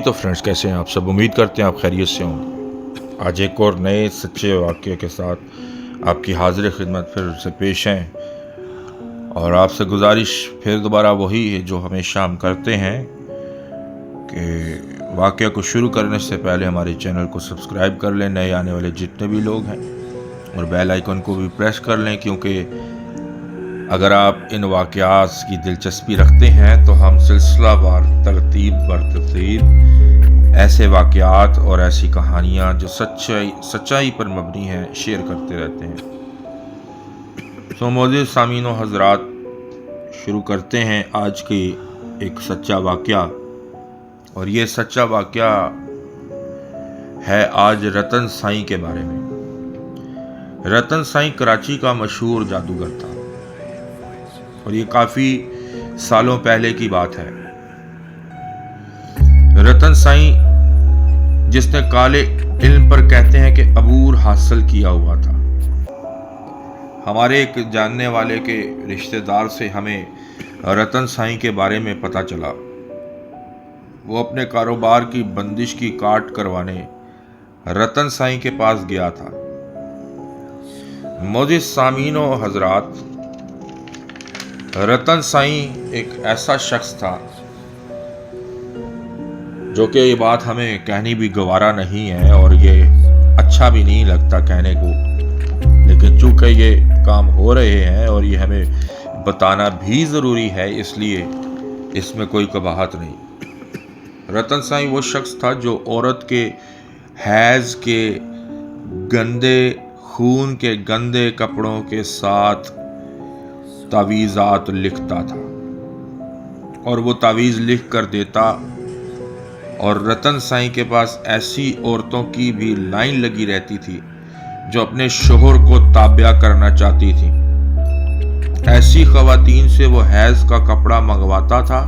तो फ्रेंड्स, कैसे हैं आप सब? उम्मीद करते हैं आप खैरियत से होंगे। आज एक और नए सच्चे वाक़ये के साथ आपकी हाज़िर खिदमत फिर से पेश हैं। और आपसे गुजारिश फिर दोबारा वही है जो हमेशा हम करते हैं कि वाक़या को शुरू करने से पहले हमारे चैनल को सब्सक्राइब कर लें, नए आने वाले जितने भी लोग हैं, और बेल आइकन को भी प्रेस कर लें, क्योंकि अगर आप इन वाक़यात की दिलचस्पी रखते हैं तो हम सिलसिलावार तरतीब ऐसे वाक़यात और ऐसी कहानियाँ जो सच्चाई पर मबनी हैं शेयर करते रहते हैं। तो मोअज़्ज़िज़ सामीन व हज़रात, शुरू करते हैं आज की एक सच्चा वाक़या। और ये सच्चा वाक़या है आज रतन साईं के बारे में। रतन साईं कराची का मशहूर जादूगर था और ये काफ़ी सालों पहले की बात है। रतन साईं जिसने काले इल्म पर कहते हैं कि अबूर हासिल किया हुआ था। हमारे एक जानने वाले के रिश्तेदार से हमें रतन साईं के बारे में पता चला। वो अपने कारोबार की बंदिश की काट करवाने रतन साईं के पास गया था। मोअज़्ज़िज़ सामीन व हज़रात, रतन साईं एक ऐसा शख्स था जो कि ये बात हमें कहनी भी गवारा नहीं है और ये अच्छा भी नहीं लगता कहने को, लेकिन चूंकि ये काम हो रहे हैं और ये हमें बताना भी ज़रूरी है, इसलिए इसमें कोई कबाहत नहीं। रतन साईं वो शख्स था जो औरत के हैज़ के गंदे खून के गंदे कपड़ों के साथ तावीज़ात लिखता था और वो तावीज़ लिख कर देता। और रतन साईं के पास ऐसी औरतों की भी लाइन लगी रहती थी जो अपने शोहर को ताबिया करना चाहती थी। ऐसी ख़वातीन से वो हैज़ का कपड़ा मंगवाता था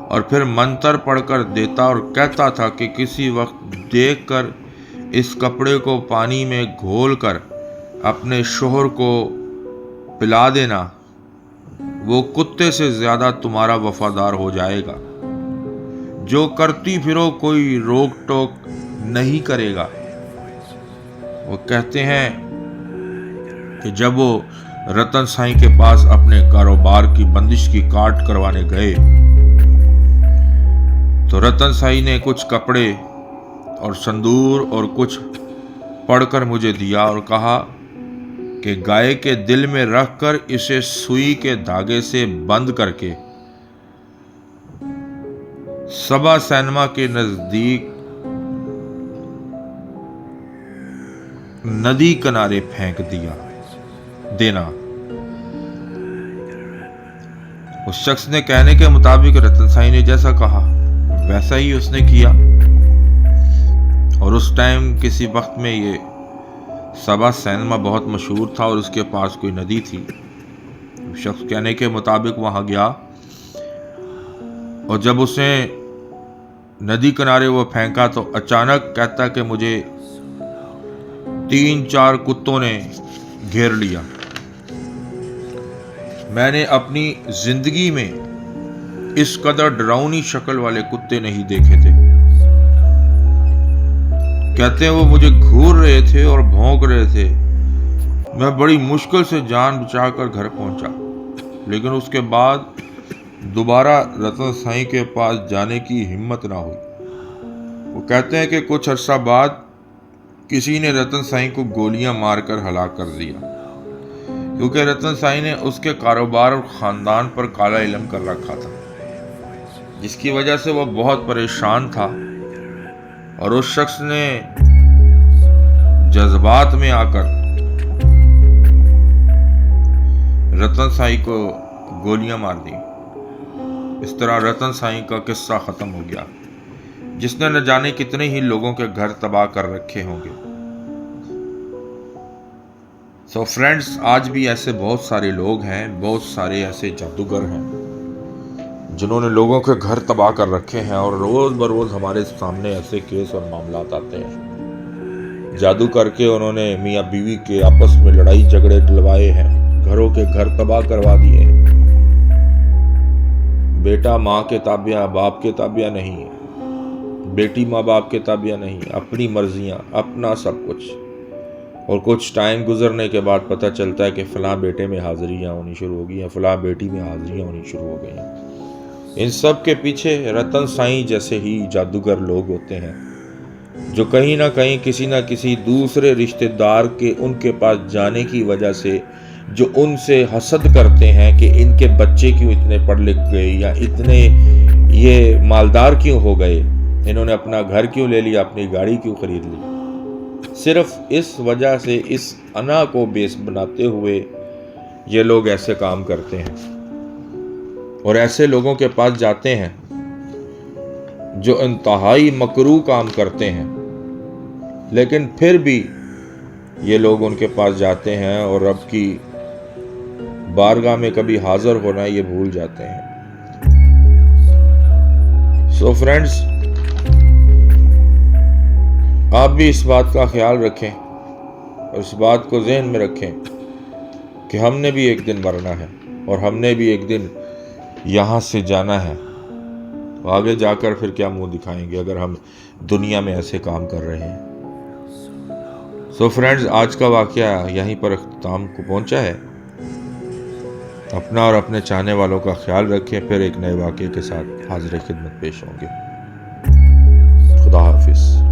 और फिर मंतर पढ़कर देता और कहता था कि किसी वक्त देखकर इस कपड़े को पानी में घोल कर अपने शोहर को पिला देना, वो कुत्ते से ज़्यादा तुम्हारा वफादार हो जाएगा। जो करती फिरो कोई रोक टोक नहीं करेगा। वो कहते हैं कि जब वो रतन साईं के पास अपने कारोबार की बंदिश की काट करवाने गए तो रतन साईं ने कुछ कपड़े और संदूर और कुछ पढ़कर मुझे दिया और कहा कि गाय के दिल में रखकर इसे सुई के धागे से बंद करके सबा सैनमा के नजदीक नदी किनारे फेंक देना। उस शख्स ने कहने के मुताबिक रतन साईं ने जैसा कहा वैसा ही उसने किया। और उस टाइम किसी वक्त में ये सबा सैनमा बहुत मशहूर था और उसके पास कोई नदी थी। शख्स कहने के मुताबिक वहां गया और जब उसने नदी किनारे वो फेंका तो अचानक कहता कि मुझे 3-4 कुत्तों ने घेर लिया। मैंने अपनी जिंदगी में इस कदर डरावनी शक्ल वाले कुत्ते नहीं देखे थे। कहते हैं वो मुझे घूर रहे थे और भौंक रहे थे। मैं बड़ी मुश्किल से जान बचाकर घर पहुंचा, लेकिन उसके बाद दोबारा रतन साईं के पास जाने की हिम्मत ना हुई। वो कहते हैं कि कुछ अर्सा बाद किसी ने रतन साईं को गोलियां मारकर हलाक कर दिया, क्योंकि रतन साईं ने उसके कारोबार और ख़ानदान पर काला इल्म कर रखा था, जिसकी वजह से वो बहुत परेशान था। और उस शख्स ने जज्बात में आकर रतन साईं को गोलियां मार दी। इस तरह रतन साईं का किस्सा ख़त्म हो गया, जिसने न जाने कितने ही लोगों के घर तबाह कर रखे होंगे। सो फ्रेंड्स, आज भी ऐसे बहुत सारे लोग हैं, बहुत सारे ऐसे जादूगर हैं जिन्होंने लोगों के घर तबाह कर रखे हैं और रोज़ बरोज़ हमारे सामने ऐसे केस और मामलात आते हैं। जादू करके उन्होंने मियाँ बीवी के आपस में लड़ाई झगड़े दिलवाए हैं, घरों के घर तबाह करवा दिए हैं। बेटा माँ के ताबिया बाप के ताबिया नहीं है। बेटी माँ बाप के ताबिया नहीं, अपनी मर्जियाँ, अपना सब कुछ। और कुछ टाइम गुजरने के बाद पता चलता है कि फ़लाँ बेटे में हाज़िरियाँ होनी शुरू हो गई हैं, फ़लाँ बेटी में हाज़िरियाँ होनी शुरू हो गई हैं। इन सब के पीछे रतन साईं जैसे ही जादूगर लोग होते हैं, जो कहीं ना कहीं किसी ना किसी दूसरे रिश्तेदार के उनके पास जाने की वजह से जो उनसे हसद करते हैं कि इनके बच्चे क्यों इतने पढ़ लिख गए, या इतने ये मालदार क्यों हो गए, इन्होंने अपना घर क्यों ले लिया, अपनी गाड़ी क्यों खरीद ली। सिर्फ इस वजह से, इस अना को बेस बनाते हुए ये लोग ऐसे काम करते हैं और ऐसे लोगों के पास जाते हैं जो इंतहाई मकरू काम करते हैं, लेकिन फिर भी ये लोग उनके पास जाते हैं और रब की बारगाह में कभी हाजिर होना ये भूल जाते हैं। सो फ्रेंड्स, आप भी इस बात का ख्याल रखें और इस बात को ज़हन में रखें कि हमने भी एक दिन मरना है और हमने भी एक दिन यहाँ से जाना है। आगे जाकर फिर क्या मुंह दिखाएंगे अगर हम दुनिया में ऐसे काम कर रहे हैं। सो फ्रेंड्स, आज का वाक़या यहीं पर अख्ताम को पहुंचा है। अपना और अपने चाहने वालों का ख्याल रखें। फिर एक नए वाक़े के साथ हाज़िर खिदमत पेश होंगे। खुदा हाफिज़।